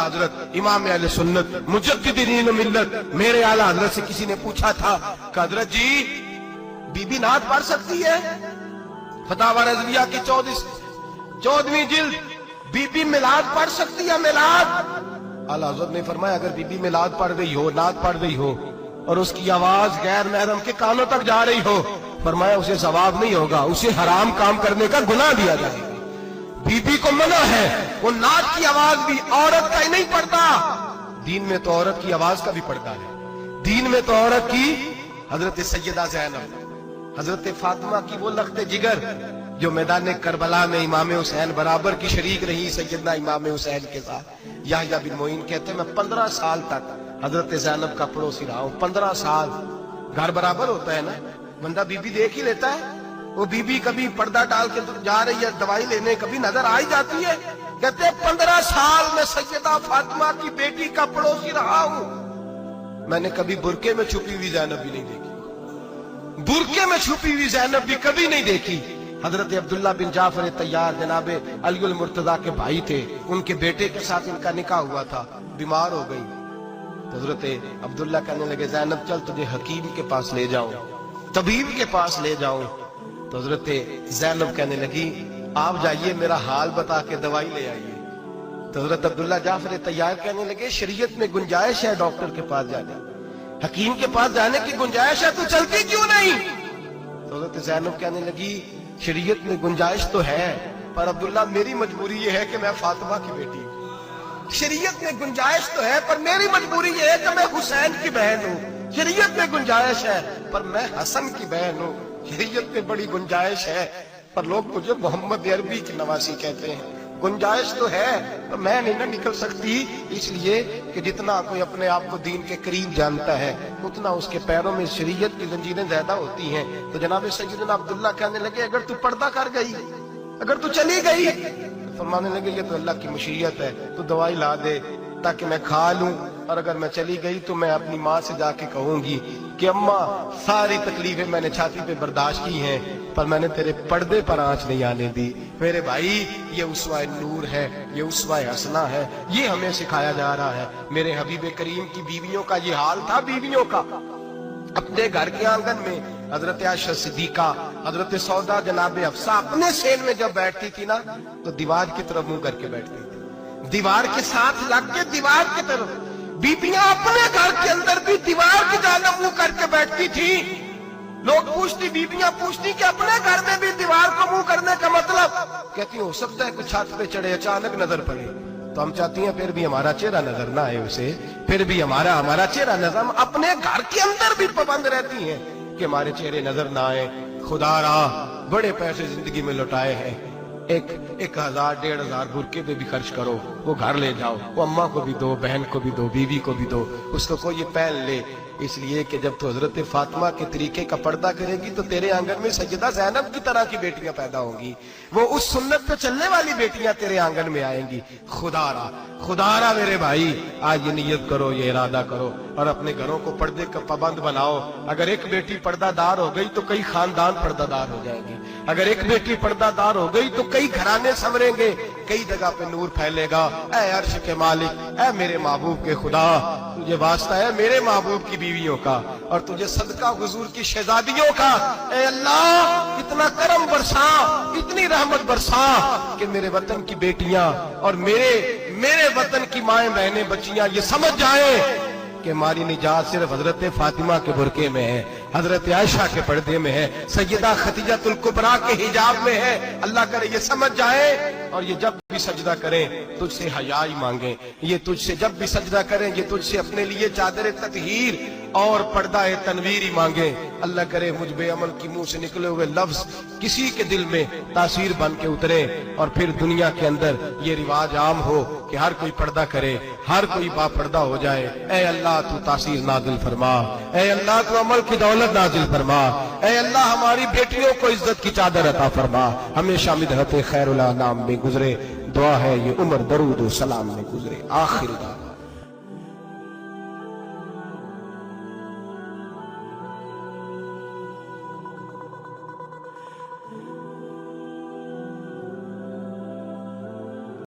हजरत इमाम अहले सुन्नत मुजद्दिदीन मिल्लत मेरे आला हजरत से किसी ने पूछा था कि हजरत जी बीबी नात पढ़ सकती है? फतावा रज़विया की 14वीं जिल्द, बीबी मिलाद पढ़ सकती है? मिलाद आला हजरत ने फरमाया अगर बीबी मिलाद पढ़ रही हो, नात पढ़ रही हो और उसकी आवाज गैर महरम के कानों तक जा रही हो, फरमाया उसे सवाब नहीं होगा, उसे हराम काम करने का गुनाह दिया जाएगा। बीबी को मना है, वो नात की आवाज भी औरत का ही नहीं पड़ता, दीन में तो औरत की आवाज का भी पड़ता है। दीन में तो औरत की हजरत सैयदा ज़ैनब, हजरत फातिमा की वो लख्ते जिगर जो मैदान करबला में इमाम हुसैन बराबर की शरीक रही सैयदना इमाम हुसैन के साथ। याह्या बिन मोइन कहते मैं 15 साल तक हजरत ज़ैनब का पड़ोसी रहा हूं। 15 साल, घर बराबर होता है ना, बंदा बीबी देख ही लेता है। वो बीबी कभी पर्दा डाल के जा रही है दवाई लेने, कभी नजर आ ही जाती है। कहते 15 साल में सैयदा फातिमा की बेटी का पड़ोसी रहा हूं, मैंने कभी बुरके में छुपी हुई ज़ैनब भी नहीं देखी। बुरके में छुपी हुई ज़ैनब भी कभी नहीं देखी। हजरत अब्दुल्ला बिन जाफर तैयार जनाबे अली मुर्तजा के भाई थे, उनके बेटे के साथ इनका निकाह हुआ था, बीमार हो गई तो हजरत अब्दुल्ला कहने लगे ज़ैनब चल तुझे हकीम के पास ले जाऊं, तबीब के पास ले जाऊं। तो हजरत ज़ैनब कहने लगी आप जाइए मेरा हाल बता के दवाई ले आइए। तो हजरत अब्दुल्ला जाफर तैयार कहने लगे शरीयत में गुंजाइश है डॉक्टर के पास जाने, हकीम के पास जाने की गुंजाइश है, तो चलती क्यों नहीं? तो हजरत ज़ैनब कहने लगी शरीयत में गुंजाइश तो है, पर अब्दुल्ला मेरी मजबूरी ये है कि मैं फातिमा की बेटी हूं। शरीयत में गुंजाइश तो है पर मेरी मजबूरी ये है कि मैं हुसैन की बहन हूं। शरीयत में गुंजाइश है पर मैं हसन की बहन हूं। शरीयत में बड़ी गुंजाइश है पर लोग मुझे मोहम्मद अरबी की नवासी कहते हैं। गुंजाइश तो है पर मैं नहीं ना निकल सकती, इसलिए कि जितना कोई अपने आप को दीन के करीब जानता है उतना उसके पैरों में शरीयत की जंजीरें ज्यादा होती हैं। तो जनाब सैयदना अब्दुल्ला कहने लगे अगर तू पर्दा कर गई, अगर तू चली गई, तो फरमाने लगे ये तो अल्लाह की मशीयत है, तू दवाई ला दे ताकि मैं खा लूं, और अगर मैं चली गई तो मैं अपनी माँ से जाके कहूंगी कि अम्मा सारी तकलीफें मैंने छाती पे बर्दाश्त की हैं पर मैंने तेरे पर्दे पर आंच नहीं आने दी। मेरे भाई ये उसवा नूर है, ये उसवा हसना है, ये हमें सिखाया जा रहा है। मेरे हबीब करीम की बीवियों का ये हाल था। बीवियों का अपने घर के आंगन में हजरत आयशा सिद्दीका, हजरत सौदा जनाब हफ्सा अपने सेन में जब बैठती थी ना तो दीवार की तरफ मुंह करके बैठती थी, दीवार के साथ लग के दीवार की तरफ। बीबियां अपने घर के अंदर भी दीवार की जानिब मुंह करके बैठती थी। लोग पूछती, बीबियां पूछती कि अपने घर में भी दीवार को मुंह करने का मतलब? कहती हो सकता है कि छत पे चढ़े अचानक नजर पड़े, तो हम चाहती हैं फिर भी हमारा चेहरा नजर ना आए उसे, फिर भी हमारा चेहरा नजर। हम अपने घर के अंदर भी पाबंद रहती हैं कि हमारे चेहरे नजर ना आए। खुदा रा बड़े पैसे जिंदगी में लुटाए हैं, 1000 1500 बुरके पे भी खर्च करो, वो घर ले जाओ, वो अम्मा को भी दो, बहन को भी दो, बीवी को भी दो, उसको कोई ये पहन ले। इसलिए कि जब तो हजरत फातिमा के तरीके का पर्दा करेगी तो तेरे आंगन में सैयदा ज़ैनब की तरह की बेटियां पैदा होंगी, वो उस सुन्नत पे चलने वाली बेटियां तेरे आंगन में आएंगी। खुदारा मेरे भाई आज ये नियत करो, ये इरादा करो और अपने घरों को पर्दे का पाबंद बनाओ। अगर एक बेटी पर्दादार हो गई तो कई खानदान पर्दादार हो जाएंगे, अगर एक बेटी पर्दादार हो गई तो कई घराने संवरेंगे, कई जगह पे नूर फैलेगा। ऐ अर्श के मालिक, ऐ मेरे महबूब के खुदा, तुझे वास्ता है मेरे महबूब की बीवियों का और तुझे सदका हुजूर की शहजादियों का। ऐ अल्लाह इतना करम बरसा, इतनी रहमत बरसा कि मेरे वतन की बेटियां और मेरे वतन की माएं बहनें बच्चियां ये समझ जाए कि हमारी निजात सिर्फ हजरत फातिमा के बुरके में है, हजरत आयशा के पर्दे में है, सैयदा खदीजातुल कुबरा के हिजाब में है। अल्लाह करे ये समझ जाए और ये जब भी सजदा करें तुझसे हयाई मांगे, ये तुझसे जब भी सजदा करें ये तुझसे अपने लिए चादर ततहीर और पर्दा तनवीर ही मांगे। अल्लाह करे मुझ बेअमल की मुंह से निकले हुए लफ्ज किसी के दिल में तासीर बन के उतरे और फिर दुनिया के अंदर ये रिवाज आम हो कि हर कोई पर्दा करे, हर कोई बापर्दा हो जाए। ऐ अल्लाह तू तासीर नाजिल फरमा, ऐ अल्लाह तू अमल की दौलत नाजिल फरमा, ऐ अल्लाह हमारी बेटियों को इज्जत की चादर अता फरमा। हमेशा मिदहत खैरुल अनाम में गुजरे, दुआ है ये उम्र दरूद सलाम में गुजरे। आखिर